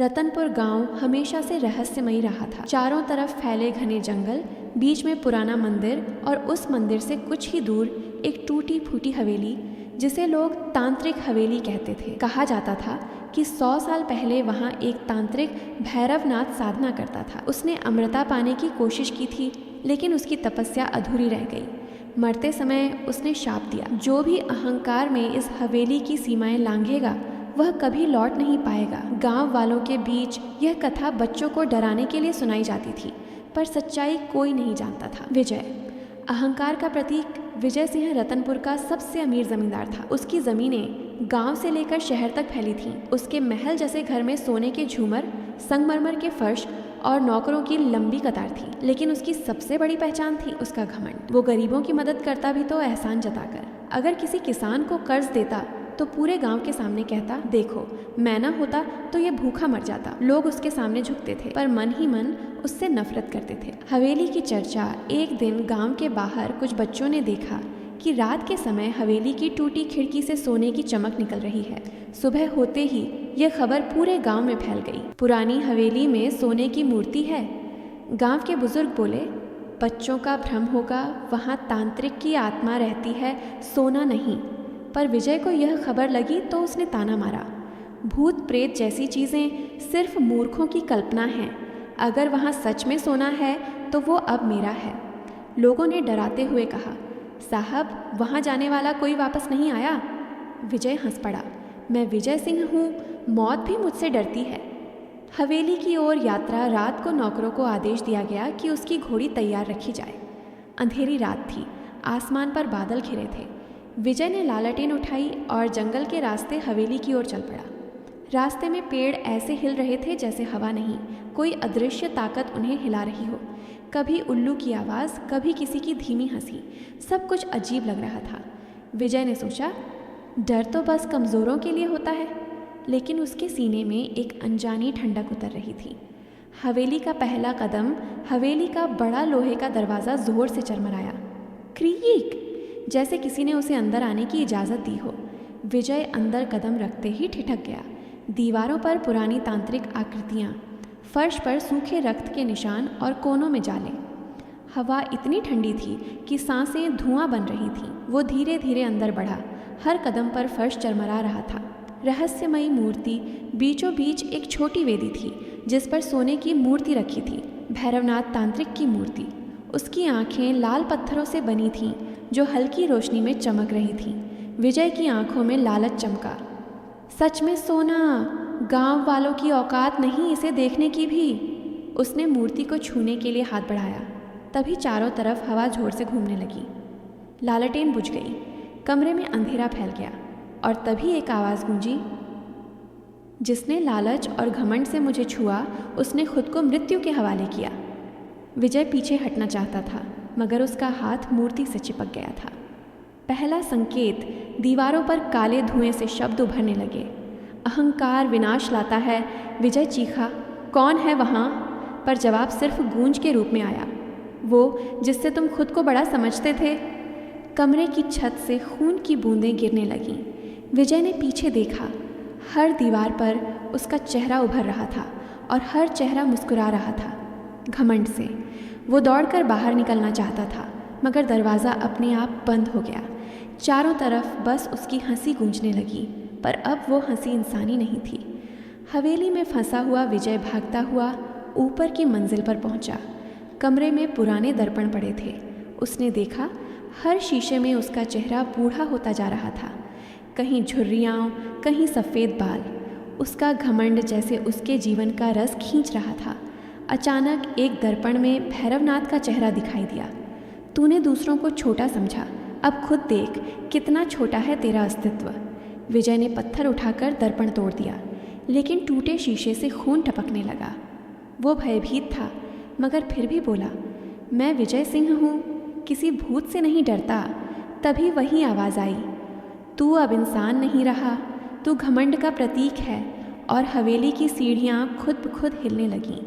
रतनपुर गांव हमेशा से रहस्यमयी रहा था। चारों तरफ फैले घने जंगल, बीच में पुराना मंदिर और उस मंदिर से कुछ ही दूर एक टूटी फूटी हवेली जिसे लोग तांत्रिक हवेली कहते थे। कहा जाता था कि 100 साल पहले वहाँ एक तांत्रिक भैरवनाथ साधना करता था। उसने अमृता पाने की कोशिश की थी, लेकिन उसकी तपस्या अधूरी रह गई। मरते समय उसने शाप दिया, जो भी अहंकार में इस हवेली की सीमाएं लांघेगा वह कभी लौट नहीं पाएगा। गांव वालों के बीच यह कथा बच्चों को डराने के लिए सुनाई जाती थी, पर सच्चाई कोई नहीं जानता था। विजय, अहंकार का प्रतीक विजय सिंह रतनपुर का सबसे अमीर जमींदार था। उसकी जमीनें गांव से लेकर शहर तक फैली थीं। उसके महल जैसे घर में सोने के झूमर, संगमरमर के फर्श और नौकरों की लंबी कतार थी। लेकिन उसकी सबसे बड़ी पहचान थी उसका घमंड। वो गरीबों की मदद करता भी तो एहसान जताकर। अगर किसी किसान को कर्ज देता तो पूरे गांव के सामने कहता, देखो मैं ना होता तो ये भूखा मर जाता। लोग उसके सामने झुकते थे, पर मन ही मन उससे नफरत करते थे। हवेली की चर्चा। एक दिन गांव के बाहर कुछ बच्चों ने देखा कि रात के समय हवेली की टूटी खिड़की से सोने की चमक निकल रही है। सुबह होते ही यह खबर पूरे गांव में फैल गई। पुरानी हवेली में सोने की मूर्ति है। गांव के बुजुर्ग बोले, बच्चों का भ्रम होगा, वहाँ तांत्रिक की आत्मा रहती है, सोना नहीं। पर विजय को यह खबर लगी तो उसने ताना मारा, भूत प्रेत जैसी चीज़ें सिर्फ मूर्खों की कल्पना हैं। अगर वहाँ सच में सोना है तो वो अब मेरा है। लोगों ने डराते हुए कहा, साहब वहाँ जाने वाला कोई वापस नहीं आया। विजय हंस पड़ा, मैं विजय सिंह हूँ, मौत भी मुझसे डरती है। हवेली की ओर यात्रा। रात को नौकरों को आदेश दिया गया कि उसकी घोड़ी तैयार रखी जाए। अंधेरी रात थी, आसमान पर बादल घिरे थे। विजय ने लालटेन उठाई और जंगल के रास्ते हवेली की ओर चल पड़ा। रास्ते में पेड़ ऐसे हिल रहे थे जैसे हवा नहीं, कोई अदृश्य ताकत उन्हें हिला रही हो। कभी उल्लू की आवाज़, कभी किसी की धीमी हंसी, सब कुछ अजीब लग रहा था। विजय ने सोचा, डर तो बस कमज़ोरों के लिए होता है। लेकिन उसके सीने में एक अनजानी ठंडक उतर रही थी। हवेली का पहला कदम, हवेली का बड़ा लोहे का दरवाज़ा जोर से चरमराया। क्रीक, जैसे किसी ने उसे अंदर आने की इजाज़त दी हो। विजय अंदर कदम रखते ही ठिठक गया। दीवारों पर पुरानी तांत्रिक आकृतियाँ, फर्श पर सूखे रक्त के निशान और कोनों में जाले। हवा इतनी ठंडी थी कि सांसें धुआं बन रही थीं। वो धीरे धीरे अंदर बढ़ा। हर कदम पर फर्श चरमरा रहा था। रहस्यमयी मूर्ति। बीचों बीच एक छोटी वेदी थी जिस पर सोने की मूर्ति रखी थी, भैरवनाथ तांत्रिक की मूर्ति। उसकी आंखें लाल पत्थरों से बनी थीं जो हल्की रोशनी में चमक रही थीं। विजय की आंखों में लालच चमका। सच में सोना, गांव वालों की औकात नहीं इसे देखने की भी। उसने मूर्ति को छूने के लिए हाथ बढ़ाया, तभी चारों तरफ हवा जोर से घूमने लगी। लालटेन बुझ गई, कमरे में अंधेरा फैल गया और तभी एक आवाज़ गूंजी, जिसने लालच और घमंड से मुझे छुआ उसने खुद को मृत्यु के हवाले किया। विजय पीछे हटना चाहता था, मगर उसका हाथ मूर्ति से चिपक गया था। पहला संकेत। दीवारों पर काले धुएं से शब्द उभरने लगे। अहंकार विनाश लाता है। विजय चीखा, कौन है वहाँ? पर जवाब सिर्फ गूंज के रूप में आया, वो जिससे तुम खुद को बड़ा समझते थे। कमरे की छत से खून की बूंदें गिरने लगीं। विजय ने पीछे देखा। हर दीवार पर उसका चेहरा उभर रहा था और हर चेहरा मुस्कुरा रहा था, घमंड से। वो दौड़कर बाहर निकलना चाहता था, मगर दरवाज़ा अपने आप बंद हो गया। चारों तरफ बस उसकी हंसी गूंजने लगी, पर अब वो हंसी इंसानी नहीं थी। हवेली में फंसा हुआ विजय भागता हुआ ऊपर की मंजिल पर पहुंचा। कमरे में पुराने दर्पण पड़े थे। उसने देखा, हर शीशे में उसका चेहरा बूढ़ा होता जा रहा था। कहीं झुर्रियाँ, कहीं सफ़ेद बाल। उसका घमंड जैसे उसके जीवन का रस खींच रहा था। अचानक एक दर्पण में भैरवनाथ का चेहरा दिखाई दिया। तूने दूसरों को छोटा समझा, अब खुद देख कितना छोटा है तेरा अस्तित्व। विजय ने पत्थर उठाकर दर्पण तोड़ दिया, लेकिन टूटे शीशे से खून टपकने लगा। वो भयभीत था, मगर फिर भी बोला, मैं विजय सिंह हूँ, किसी भूत से नहीं डरता। तभी वही आवाज़ आई, तू अब इंसान नहीं रहा, तू घमंड का प्रतीक है। और हवेली की सीढ़ियाँ खुद ब खुद हिलने लगीं।